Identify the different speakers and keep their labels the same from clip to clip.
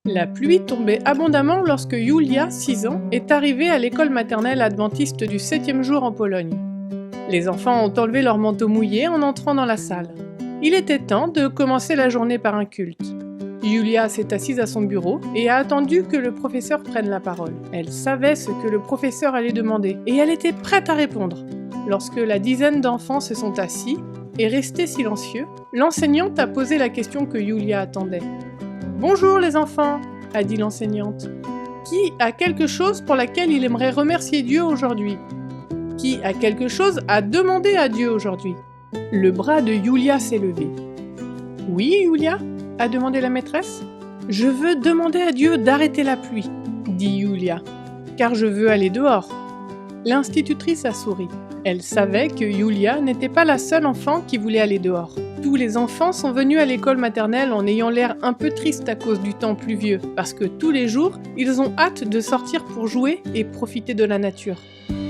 Speaker 1: La pluie tombait abondamment lorsque Julia, 6 ans, est arrivée à l'école maternelle adventiste du 7e jour en Pologne. Les enfants ont enlevé leur manteau mouillé en entrant dans la salle. Il était temps de commencer la journée par un culte. Julia s'est assise à son bureau et a attendu que le professeur prenne la parole. Elle savait ce que le professeur allait demander et elle était prête à répondre. Lorsque la dizaine d'enfants se sont assis et restés silencieux, l'enseignante a posé la question que Julia attendait. « Bonjour les enfants !» a dit l'enseignante. « Qui a quelque chose pour laquelle il aimerait remercier Dieu aujourd'hui ? Qui a quelque chose à demander à Dieu aujourd'hui ?» Le bras de Julia s'est levé. « Oui, Julia ?» a demandé la maîtresse. « Je veux demander à Dieu d'arrêter la pluie, » dit Julia, « car je veux aller dehors. » L'institutrice a souri. Elle savait que Julia n'était pas la seule enfant qui voulait aller dehors. Tous les enfants sont venus à l'école maternelle en ayant l'air un peu triste à cause du temps pluvieux, parce que tous les jours, ils ont hâte de sortir pour jouer et profiter de la nature.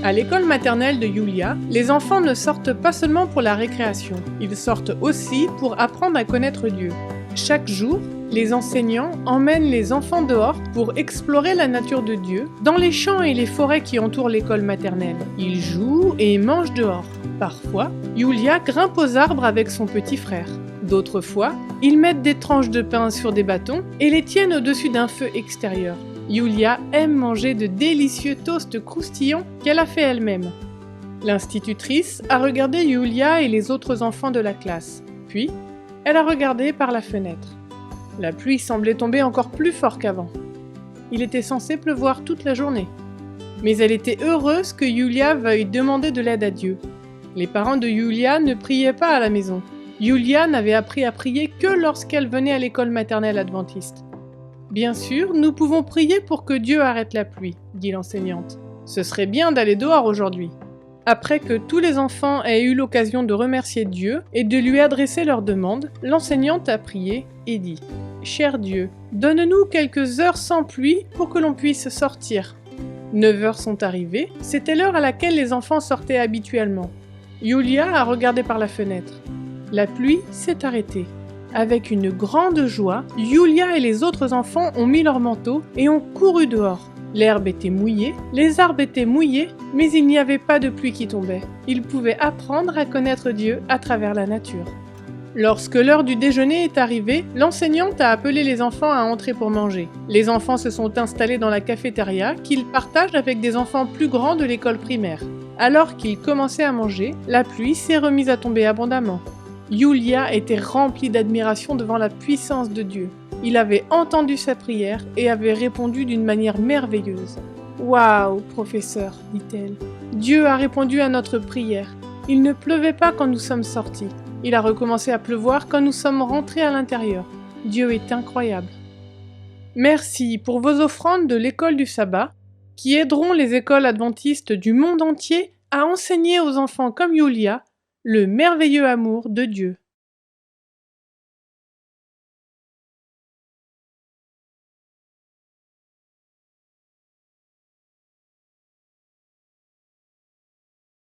Speaker 1: À l'école maternelle de Julia, les enfants ne sortent pas seulement pour la récréation, ils sortent aussi pour apprendre à connaître Dieu. Chaque jour, les enseignants emmènent les enfants dehors pour explorer la nature de Dieu dans les champs et les forêts qui entourent l'école maternelle. Ils jouent et mangent dehors. Parfois, Julia grimpe aux arbres avec son petit frère. D'autres fois, ils mettent des tranches de pain sur des bâtons et les tiennent au-dessus d'un feu extérieur. Julia aime manger de délicieux toasts croustillants qu'elle a fait elle-même. L'institutrice a regardé Julia et les autres enfants de la classe. Puis, elle a regardé par la fenêtre. La pluie semblait tomber encore plus fort qu'avant. Il était censé pleuvoir toute la journée. Mais elle était heureuse que Julia veuille demander de l'aide à Dieu. Les parents de Julia ne priaient pas à la maison. Julia n'avait appris à prier que lorsqu'elle venait à l'école maternelle adventiste. « Bien sûr, nous pouvons prier pour que Dieu arrête la pluie, » dit l'enseignante. « Ce serait bien d'aller dehors aujourd'hui. » Après que tous les enfants aient eu l'occasion de remercier Dieu et de lui adresser leurs demandes, l'enseignante a prié et dit « Cher Dieu, donne-nous quelques heures sans pluie pour que l'on puisse sortir. » 9 heures sont arrivées, c'était l'heure à laquelle les enfants sortaient habituellement. Julia a regardé par la fenêtre. La pluie s'est arrêtée. Avec une grande joie, Julia et les autres enfants ont mis leurs manteaux et ont couru dehors. L'herbe était mouillée, les arbres étaient mouillés, mais il n'y avait pas de pluie qui tombait. Ils pouvaient apprendre à connaître Dieu à travers la nature. Lorsque l'heure du déjeuner est arrivée, l'enseignante a appelé les enfants à entrer pour manger. Les enfants se sont installés dans la cafétéria qu'ils partagent avec des enfants plus grands de l'école primaire. Alors qu'ils commençaient à manger, la pluie s'est remise à tomber abondamment. Julia était remplie d'admiration devant la puissance de Dieu. Il avait entendu sa prière et avait répondu d'une manière merveilleuse. « Waouh, professeur, dit-elle. Dieu a répondu à notre prière. Il ne pleuvait pas quand nous sommes sortis. Il a recommencé à pleuvoir quand nous sommes rentrés à l'intérieur. Dieu est incroyable. » Merci pour vos offrandes de l'école du sabbat, qui aideront les écoles adventistes du monde entier à enseigner aux enfants comme Julia le merveilleux amour de Dieu.